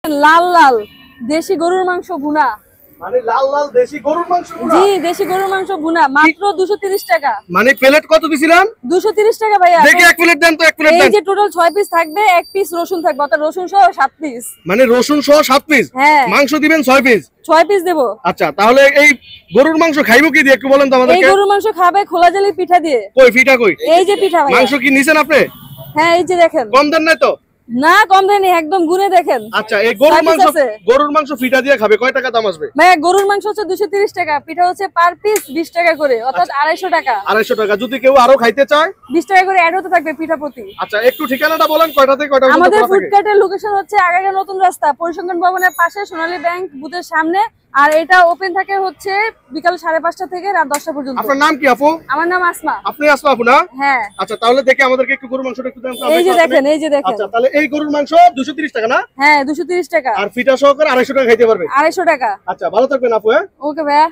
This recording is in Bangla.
লাল লাল দেশি গরুর মাংস ভুনা। মানে লাল লাল দেশি গরুর মাংস ভুনা? জি, দেশি গরুর মাংস ভুনা মাত্র 230 টাকা। মানে প্লেট কত দিছিলেন? 230 টাকা ভাইয়া। দেখি এক প্লেট দেন তো, এক প্লেট দেন। এই যে টোটাল 6 পিস থাকবে, এক পিস রসুন থাকবে, অর্থাৎ রসুন সহ 7 পিস। মানে রসুন সহ 7 পিস? হ্যাঁ। মাংস দিবেন 6 পিস? 6 পিস দেব। আচ্ছা, তাহলে এই গরুর মাংস খাইবো কি দিয়ে একটু বলেন তো আমাদেরকে। এই গরুর মাংস খাবে খোলা জালি পিঠা দিয়ে। কই পিঠা কই? এই যে পিঠা ভাইয়া। মাংস কি নিছেন আপনি? হ্যাঁ, এই যে দেখেন। কম দেন নাই তো? না, কম দেয়নি, একদম গুনে দেখেন। আচ্ছা, এই গরুর মাংস পিঠা দিয়ে খাবে, কয় টাকা দাম আসবে? ভাইয়া গরুর মাংস হচ্ছে 230 টাকা, পিঠা হচ্ছে পার পিস 20 টাকা করে, অর্থাৎ 250 টাকা। 250 টাকা। যদি কেউ আরো খাইতে চায় 20 টাকা করে অ্যাড হতে থাকবে পিঠা প্রতি। আচ্ছা, একটু ঠিকানাটা বলেন, কয়টা থেকে কয়টা পর্যন্ত আমাদের খোলা থাকে? ফুডকার্টের লোকেশন হচ্ছে আগারগাঁও নতুন রাস্তা, পরিসংখ্যান ভবনের পাশে, সোনালী ব্যাংক বুথের সামনে। আর এটা ওপেন থাকে হচ্ছে বিকাল 5:30 থেকে রাত 10টা পর্যন্ত। আপনার নাম কি আপু? আমার নাম আসমা। আপনি আসমা আপু না? হ্যাঁ। আচ্ছা, তাহলে দেখে আমাদেরকে একটু গরুর মাংসটা একটু দেন তো। এই যে দেখেন, এই যে দেখেন। আচ্ছা, তাহলে এই গরুর মাংস 230 টাকা না? হ্যাঁ, 230 টাকা। আর পিঠা সহকারে 250 টাকা খাইতে পারবে। 250 টাকা। আচ্ছা, ভালো থাকবেন আপু। হ্যাঁ, ওকে ভাইয়া।